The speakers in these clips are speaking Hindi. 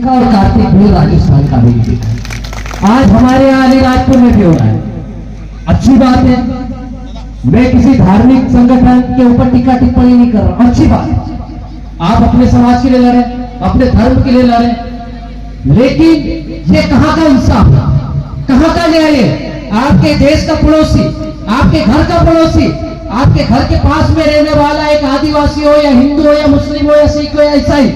का और कार्तिक भी राजस्थान का भी दिखा। आज हमारे यहाँ अलीराजपुर में भी हो रहा है, अच्छी बात है। मैं किसी धार्मिक संगठन के ऊपर टीका टिप्पणी नहीं कर रहा, अच्छी बात है। आप अपने समाज के लिए लड़े, अपने धर्म के लिए लड़े, लेकिन ये कहां का इंसाफ है, कहां का न्याय है? आपके देश का पड़ोसी, आपके घर का पड़ोसी, आपके घर के पास में रहने वाला एक आदिवासी हो या हिंदू हो या मुस्लिम हो या सिख हो या ईसाई,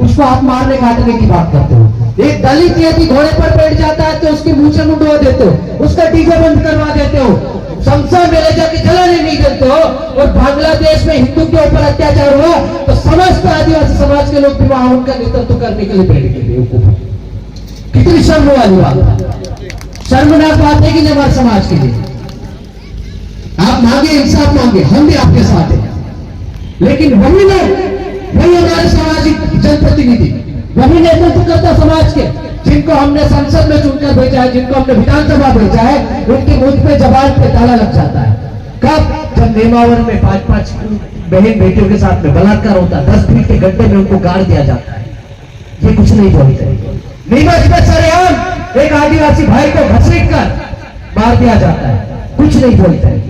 उसको आप मारने काटने की बात करते हो। एक दलित यदि घोड़े पर बैठ जाता है तो उसकी मूंछें मुंडवा देते हो, उसका डीजे बंद करवा देते हो, शमशान में ले जाके जलाने नहीं देते हो। और बांग्लादेश में हिंदू के ऊपर अत्याचार हुआ तो समस्त आदिवासी समाज के लोग विवाह उनका नेतृत्व करने के लिए बैठ गए। कितनी शर्म वाली बात, शर्मनाक बात है कि नहीं हमारे समाज के लिए। आप मांगे इंसाफ मांगे, हम भी आपके साथ हैं, लेकिन वही हमारे सामाजिक जनप्रतिनिधि, वही नेतृत्व करता समाज के, जिनको हमने संसद में चुनकर भेजा है, जिनको हमने विधानसभा भेजा है, उनके मुंह पे जबान पे ताला लग जाता है। कब? जब नेमावर में 5-5 बहन बेटियों के साथ में बलात्कार होता है, 10 फीट के गड्ढे में उनको गाड़ दिया जाता है, ये कुछ नहीं बोलते। नीमच में सरेआम एक आदिवासी भाई को घसीट कर मार दिया जाता है, कुछ नहीं बोलते।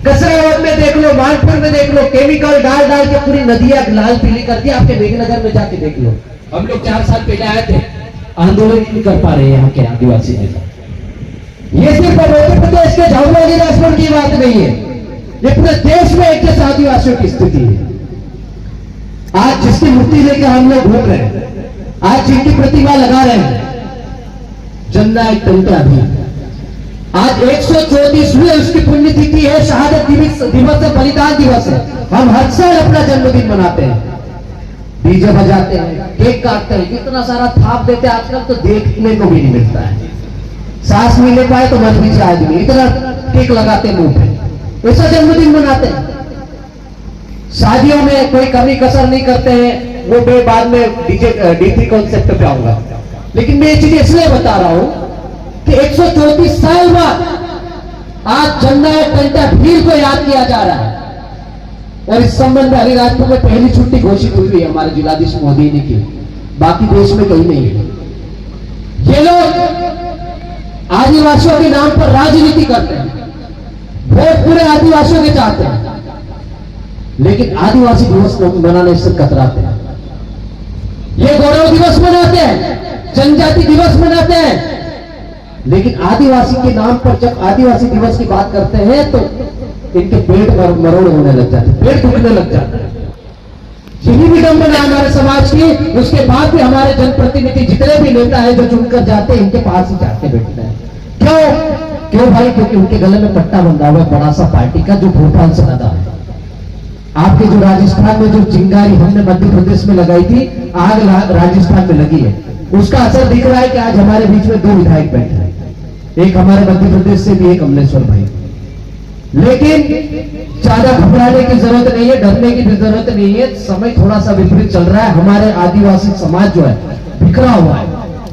कसरावत में देख लो, मानपुर में देख लो, केमिकल डाल डाल के पूरी नदियां लाल पीली कर दी। आपके मेघनगर में जाके देख लो, हम लोग 4 साल पहले आए थे, आंदोलन नहीं कर पा रहे यहाँ के आदिवासी नेता। ये सिर्फ मध्य प्रदेश के झाबुआ अलीराजपुर की बात नहीं है, ये पूरे देश में एक जैसे आदिवासियों की स्थिति है। आज जिसकी मूर्ति लेकर हम लोग घूम रहे हैं, आज जिनकी प्रतिमा लगा रहे हैं, जननायक तंत्र अभियान, आज 134वीं उसकी पुण्यतिथि है, शहादत दिवस है, बलिदान दिवस है। हम हर साल अपना जन्मदिन मनाते हैं, डीजे बजाते हैं, केक काटते हैं, इतना सारा थाप देते हैं, आजकल तो देखने को भी नहीं मिलता है। सांस मिलने पाए तो मर भी जाए आदमी, इतना केक लगाते मुंह पे, ऐसा जन्मदिन मनाते हैं। शादियों में कोई कमी कसर नहीं करते हैं, वो मैं बाद में D3 कॉन्सेप्ट पे आऊंगा, लेकिन मैं ये चीज इसलिए बता रहा हूं कि 134 साल बाद आज जननायक तंत्र भील को याद किया जा रहा है। और इस संबंध में अलीराजपुर में पहली छुट्टी घोषित हुई है हमारे जिलाधीश मोदी ने की, बाकी देश में कहीं नहीं है। ये लोग आदिवासियों के नाम पर राजनीति करते हैं, वोट पूरे आदिवासियों के चाहते हैं, लेकिन आदिवासी दिवस को मनाने से कतराते हैं। ये गौरव दिवस मनाते हैं, जनजाति दिवस मनाते हैं, लेकिन आदिवासी के नाम पर जब आदिवासी दिवस की बात करते हैं तो इनके पेट मरोड़ होने लग जाते, पेट दुखने लग जाता है। यही विडंबना हमारे समाज की। उसके बाद भी हमारे जनप्रतिनिधि जितने भी नेता है जो चुनकर जाते हैं, इनके पास ही जाके बैठते हैं। क्यों भाई? क्योंकि उनके गले में पट्टा बंधा हुआ है बड़ा सा पार्टी का, जो भोपाल से लगा है। आपके जो राजस्थान में जो चिंगारी हमने मध्य प्रदेश में लगाई थी, आग राजस्थान में लगी है, उसका असर दिख रहा है कि आज हमारे बीच में 2 विधायक बैठे हैं, एक हमारे मध्य प्रदेश से भी, एक अमलेश्वर भाई। लेकिन ज्यादा घबराने की जरूरत नहीं है, डरने की भी जरूरत नहीं है। समय थोड़ा सा विपरीत चल रहा है। हमारे आदिवासी समाज जो है बिखरा हुआ है,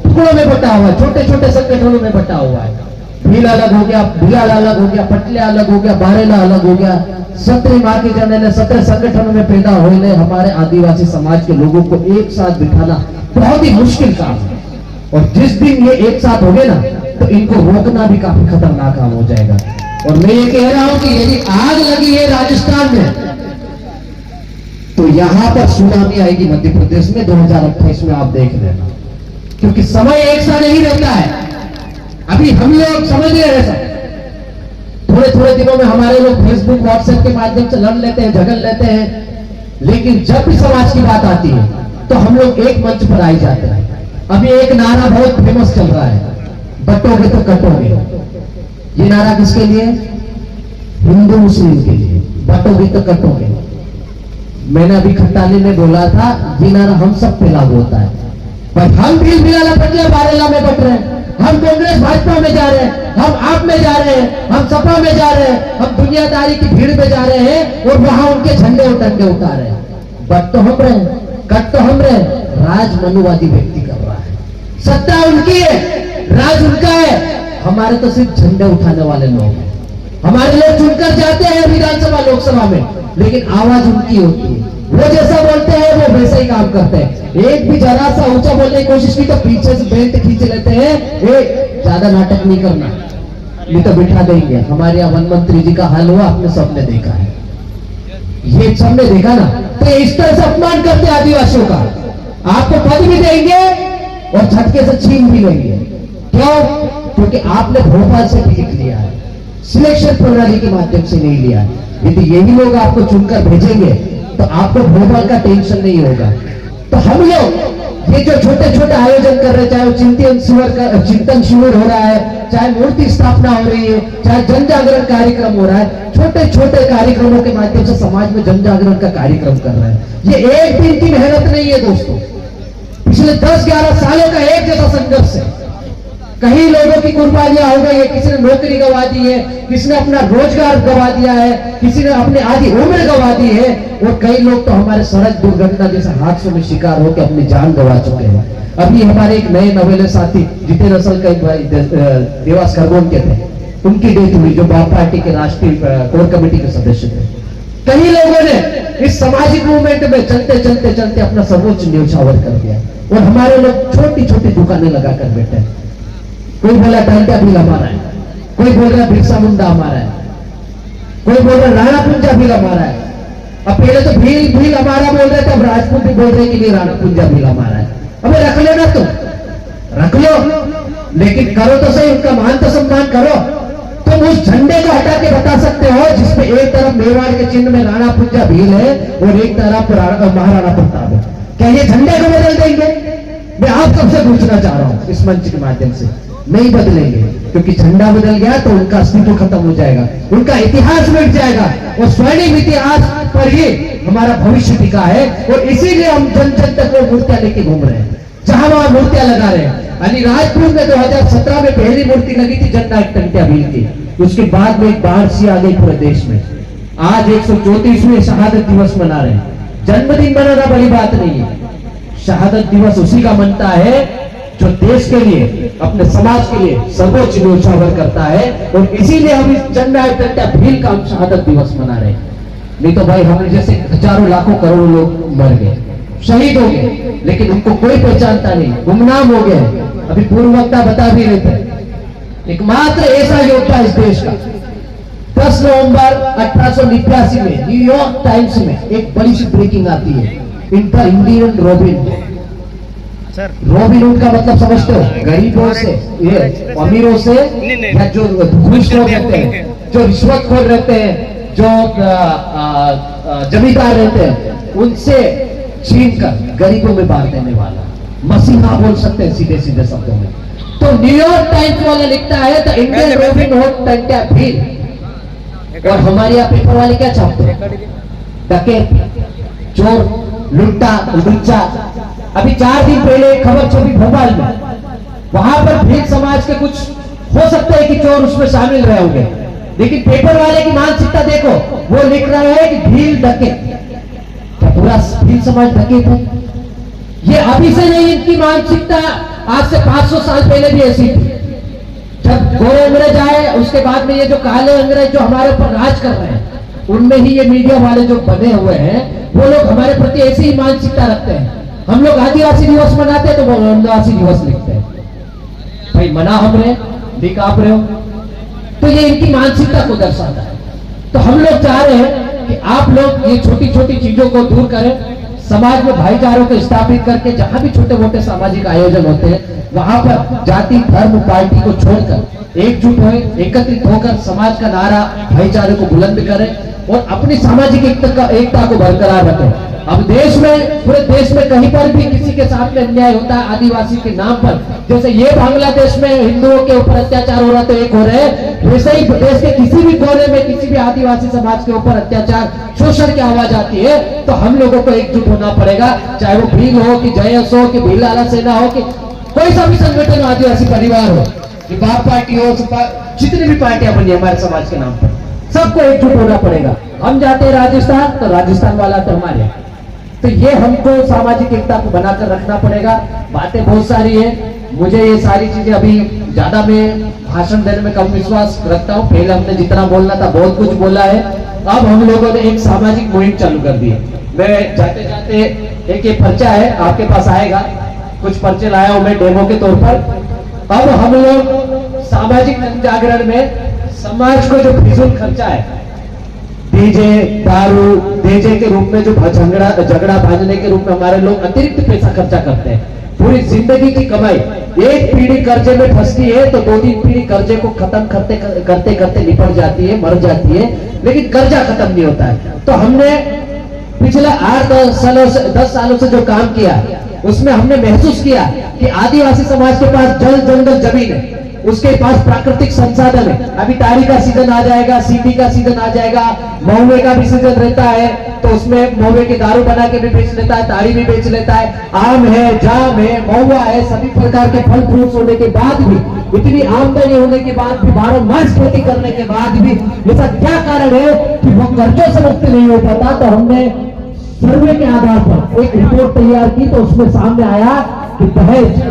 टुकड़ों में बटा हुआ है, छोटे छोटे संगठनों में बटा हुआ है। भील अलग हो गया, भिलाल अलग हो गया, पटले अलग हो गया, बारेला अलग हो गया। 17 माह के जने 17 संगठनों में पैदा होने हमारे आदिवासी समाज के लोगों को एक साथ बिठाना बहुत ही मुश्किल काम है। और जिस दिन ये एक साथ हो गए ना, तो इनको रोकना भी काफी खतरनाक काम हो जाएगा। और मैं ये कह रहा हूं कि यदि आग लगी है राजस्थान में, तो यहां पर सुनामी आएगी मध्य प्रदेश में 2028 में, आप देख लेना। क्योंकि समय एक सा नहीं रहता है। अभी हम लोग समझ रहे हैं सब, थोड़े थोड़े दिनों में हमारे लोग फेसबुक व्हाट्सएप के माध्यम से लड़ लेते हैं, झगड़ लेते हैं, लेकिन जब भी समाज की बात आती है तो हम लोग एक मंच पर आई जाते हैं। अभी एक नारा बहुत फेमस चल रहा है, बटोगे तो कटोगे। ये नारा किसके लिए? हिंदू मुस्लिम के लिए। बटोगे तो कटोगे। मैंने अभी खट्टाली में बोला था, ये नारा हम सब पे लागू होता है। पर हम भी बिलाला पटला बारेला में बट रहे हैं, हम कांग्रेस भाजपा में जा रहे हैं, हम आप में जा रहे हैं, हम सपा में जा रहे हैं, हम दुनियादारी की भीड़ में जा रहे हैं और वहां उनके झंडे और डंडे उतार रहे हैं। बट तो हम रहे, कट तो हम रहे। राज मनुवादी व्यक्ति कर रहा है, सत्ता उनकी है, राज उनका है। हमारे तो सिर्फ झंडे उठाने वाले लोग हैं। हमारे लोग चुनकर जाते हैं विधानसभा लोकसभा में, लेकिन आवाज उनकी होती है। वो जैसा बोलते हैं वो वैसा ही काम करते हैं। एक भी जरा सा ऊंचा बोलने की कोशिश की तो पीछे से बेल्ट खींच लेते हैं, ज्यादा नाटक नहीं करना, नहीं तो बिठा देंगे। हमारे यहाँ वन मंत्री जी का हाल हुआ, आपने सबने देखा है, ये सबने देखा ना। तो इस तरह से अपमान करते आदिवासियों का, आपको पद भी देंगे और झटके से छीन भी लेंगे। क्यों? क्योंकि आपने भोपाल से टिकट लिया है, सिलेक्शन प्रणाली के माध्यम से नहीं लिया है। यदि यही लोग आपको चुनकर भेजेंगे तो आपको भोपाल का टेंशन नहीं होगा। तो हम लोग ये जो छोटे छोटे आयोजन कर रहे हैं, चाहे वो चिंतन शिविर हो रहा है, चाहे मूर्ति स्थापना हो रही है, चाहे जन जागरण कार्यक्रम हो रहा है, छोटे छोटे कार्यक्रमों के माध्यम से समाज में जन जागरण का कार्यक्रम कर रहे हैं। ये एक दिन की मेहनत नहीं है दोस्तों, पिछले 10-11 सालों का एक जैसा संघर्ष है। कई लोगों की कुर्बानियां हो गई है, किसी ने नौकरी गंवा दी है, किसी ने अपना रोजगार गंवा दिया है, किसी ने अपनी आधी उम्र गंवा दी है, और कई लोग तो हमारे सड़क दुर्घटना जैसे हादसों में शिकार होकर अपनी जान गंवा चुके हैं। अभी हमारे एक नए नवेले साथी जितेंद्र असल का एक भाई देवास खरगोन के थे, उनकी डेथ हुई, जो बाप पार्टी के राष्ट्रीय कोर कमेटी के सदस्य थे। कई लोगों ने इस सामाजिक मूवमेंट में चलते चलते चलते अपना सर्वोच्च न्यौछावर कर दिया, और हमारे लोग छोटी छोटी दुकानें लगाकर बैठे हैं। कोई बोला टांटा भील हमारा है, कोई बोल रहा बिरसा मुंडा हमारा है, कोई बोल रहा राणा पुंजा भील हमारा है। अब पहले तो भील भील हमारा बोल रहे थे, अब राजपूत भी बोल रहे कि नहीं राणा पुंजा भील हमारा है। अबे रख लो ना, तुम रख लो, लेकिन करो तो सही, उनका मान तो सम्मान करो। तुम उस झंडे को हटा के बता सकते हो जिसमें एक तरफ मेवाड़ के चिन्ह में राणा पुंजा भील है और एक तरफ महाराणा प्रताप है, क्या ये झंडे को बदल देंगे? मैं आप सबसे पूछना चाह रहा हूं इस मंच के माध्यम से, नहीं बदलेंगे, क्योंकि झंडा बदल गया तो उनका अस्तित्व खत्म हो जाएगा, उनका इतिहास मिट जाएगा, और स्वर्णिम इतिहास पर ही हमारा भविष्य टिका है। और इसीलिए हम जन जन तक वो मूर्तियां लेके घूम रहे हैं, जहां वहां मूर्तियां लगा रहे हैं। अलीराजपुर में 2017 में पहली मूर्ति लगी थी जननायक टंट्या भील की, उसके बाद में एक बाढ़ सी आ गई पूरे देश में। आज 134वें शहादत दिवस मना रहे हैं। जन्मदिन मनाना बड़ी बात नहीं है, शहादत दिवस उसी का मनता है जो देश के लिए, अपने समाज के लिए सर्वोच्च न्यौछावर करता है, और इसीलिए हम इस जननायक टंट्या भील का हम शहादत दिवस मना रहे हैं। नहीं तो भाई हमारे जैसे हजारों लाखों करोड़ों लोग मर गए, शहीद हो गए, लेकिन उनको कोई पहचानता नहीं, गुमनाम हो गए। अभी पूर्व वक्ता बता भी रहे थे, एकमात्र ऐसा योद्धा इस देश का 10 नवंबर 1889 में न्यूयॉर्क टाइम्स में एक बड़ी सी ब्रेकिंग आती है, इंडियन रॉबिन। रॉबिन हुड का मतलब समझते हो? गरीबों से, ये अमीरों से, या जो घूसखोर रहते हैं, जो रिश्वतखोर रहते हैं, जो जमींदार रहते हैं, उनसे छीनकर गरीबों में बांट देने वाला मसीहा बोल सकते हैं सीधे सीधे शब्दों में। तो न्यूयॉर्क टाइम्स वाला लिखता है the Indian robin hood Tantya Bhil, और हमारे यहाँ पेपर वाले क्या छापते हैं? डकैत, चोर, लुट्टा, लुच्चा। अभी 4 दिन पहले एक खबर छपी भोपाल में, वहां पर भील समाज के कुछ हो सकता है कि चोर उसमें शामिल रहे होंगे, लेकिन पेपर वाले की मानसिकता देखो, वो लिख रहा है कि भील डकैत। क्या पूरा भील समाज डकैत है? ये अभी से नहीं, इनकी मानसिकता आज से 500 साल पहले भी ऐसी थी। जब गोरे अंग्रेज आए, उसके बाद में ये जो काले अंग्रेज जो हमारे ऊपर राज कर रहे हैं, उनमें ही ये मीडिया वाले जो बने हुए हैं, वो लोग हमारे प्रति ऐसी ही मानसिकता रखते हैं। हम लोग आदिवासी दिवस मनाते हैं तो वो आदिवासी दिवस लिखते हैं, भाई मना हम रहे, दिख आप रहे हो, तो ये इनकी मानसिकता को दर्शाता है। तो हम लोग चाह रहे हैं कि आप लोग ये छोटी छोटी चीजों को दूर करें, समाज में भाईचारों को स्थापित करके जहां भी छोटे मोटे सामाजिक आयोजन होते हैं, वहां पर जाति धर्म पार्टी को छोड़कर एकजुट होए, एकत्रित होकर समाज का नारा भाईचारे को बुलंद करें और अपनी सामाजिक एकता को बरकरार रखें। अब देश में, पूरे देश में कहीं पर भी किसी के साथ में अन्याय होता है आदिवासी के नाम पर, जैसे ये बांग्लादेश में हिंदुओं के ऊपर अत्याचार हो रहा तो एक हो रहे, वैसे ही देश के किसी भी कोने में किसी भी आदिवासी समाज के ऊपर अत्याचार शोषण की आवाज आती है, तो हम लोगों को एकजुट होना पड़ेगा, चाहे वो भील हो कि जयस हो कि भीलवाड़ा सेना हो कि कोई सा भी संगठन आदिवासी परिवार हो, कि बाप पार्टी हो, जितनी भी पार्टियां बनी हमारे समाज के नाम पर, सबको एकजुट होना पड़ेगा। हम जाते हैं राजस्थान तो राजस्थान वाला तो हमारे, तो ये हमको सामाजिक एकता को बनाकर रखना पड़ेगा। बातें बहुत सारी है, मुझे ये सारी चीजें अभी ज्यादा मैं भाषण देने में कम विश्वास रखता हूँ। पहले हमने जितना बोलना था बहुत कुछ बोला है, अब हम लोगों ने एक सामाजिक मुहिम चालू कर दी है। मैं जाते जाते एक ये पर्चा है आपके पास आएगा, कुछ पर्चे लाया हूं मैं डेमो के तौर पर। अब हम लोग सामाजिक जागरण में समाज को जो फिजूल खर्चा है, डीजे दारू डीजे के रूप में जो झगड़ा भाजने के रूप में हमारे लोग अतिरिक्त पैसा खर्चा करते हैं, पूरी जिंदगी की कमाई, एक पीढ़ी कर्जे में फंसती है तो 2-3 पीढ़ी कर्जे को खत्म करते करते निपट जाती है, मर जाती है, लेकिन कर्जा खत्म नहीं होता है। तो हमने पिछले 8-10 सालों से जो काम किया उसमें हमने महसूस किया कि आदिवासी समाज के पास जल जंगल जमीन है, उसके पास प्राकृतिक संसाधन है। अभी ताड़ी का सीजन आ जाएगा, सीधी का सीजन आ जाएगा, महुए का भी सीजन रहता है, तो उसमें महुए की दारू बना के भी बेच लेता है, ताड़ी भी बेच लेता है, आम है, जाम है, महुआ है, सभी प्रकार के फल फ्रूट्स होने के बाद भी, इतनी आमदनी होने के बाद भी, 12 मास खेती करने के बाद भी ऐसा क्या कारण है कि वो कर्जों से मुक्त नहीं हो पाता। तो हमने सर्वे के आधार पर एक रिपोर्ट तैयार की, तो उसमें सामने आया कि दहेज,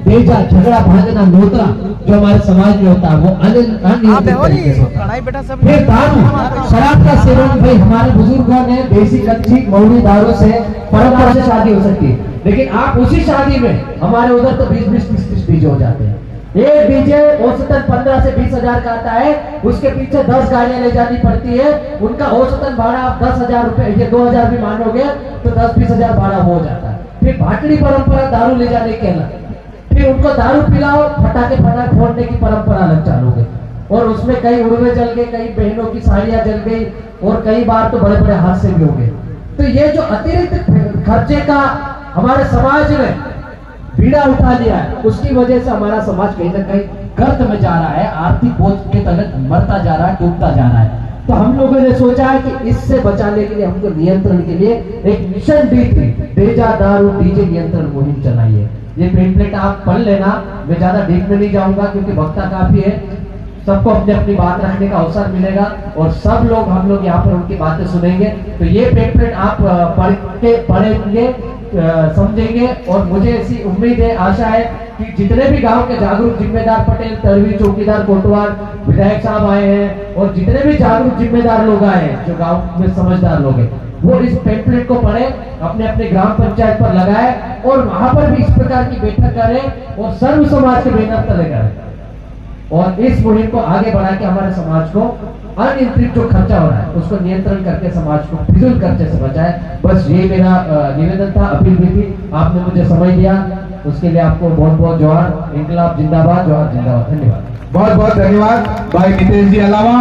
बेजा, झगड़ा भाजना, नोतरा जो हमारे समाज में होता है वो अनियंत्रित तरीके से होता है। फिर दारू, शराब का सेवन, भाई हमारे बुजुर्गों ने देसी कच्ची महुई दारू से परंपरा से शादी हो सकती है, लेकिन आप उसी शादी में हमारे उधर तो 20-30 डीजे हो जाते हैं। एक डीजे औसतन 15 से 20 हजार का आता है, उसके पीछे 10 गाड़ियां ले जानी पड़ती है, उनका औसतन भाड़ा आप 10,000 रुपए, ये 2,000 भी मानोगे तो 10-20 हजार भाड़ा हो जाता है। फिर भाटड़ी परंपरा दारू ले जाने के अलग, फिर उनको दारू पिलाओ, फटाके फोड़ने की परंपरा अलग चालू गई, और उसमें कई उड़वे जल गए, कई बहनों की साड़ियां जल गई, और कई बार तो बड़े बड़े हादसे भी हो गए। तो ये जो अतिरिक्त खर्चे का हमारे समाज में बीड़ा उठा लिया है, उसकी वजह से हमारा समाज कहीं ना कहीं गर्त में जा रहा है, आर्थिक बोझ के तहत मरता जा रहा है, डूबता जा रहा है। तो हम लोगों ने सोचा है कि इससे बचाने के लिए, हमको नियंत्रण के लिए एक मिशन D3 बेजा दारू डीजे नियंत्रण मुहिम चलाई है। ये पेम्पलेट आप पढ़ लेना, मैं ज्यादा डीप में नहीं जाऊंगा क्योंकि वक्ता काफी है, सबको अपनी अपनी बात रखने का अवसर मिलेगा और सब लोग हम लोग यहाँ पर उनकी बातें सुनेंगे। तो ये पेम्पलेट आप पढ़ेंगे, समझेंगे, और मुझे ऐसी उम्मीद है, आशा है कि जितने भी गांव के जागरूक जिम्मेदार, पटेल, तड़वी, चौकीदार, कोटवाल, विधायक साहब आए हैं, और जितने भी जागरूक जिम्मेदार लोग आए हैं, जो गांव में समझदार लोग हैं, वो इस पेम्पलेट को पढ़े, अपने अपने ग्राम पंचायत पर लगाए, और वहां पर भी इस प्रकार की बैठक करें और सर्व समाज के बैनर तले करें, और इस मुहिम को आगे बढ़ा के हमारे समाज को अनियंत्रित जो खर्चा हो रहा है उसको नियंत्रण करके समाज को फिजूल खर्चे से बचाए। बस ये मेरा निवेदन था, अपील भी थी, आपने मुझे समय दिया, उसके लिए आपको बहुत बहुत जोहार। इंकलाब जिंदाबाद, जोहार जिंदाबाद। धन्यवाद, बहुत बहुत धन्यवाद भाई नितेश जी। अलावा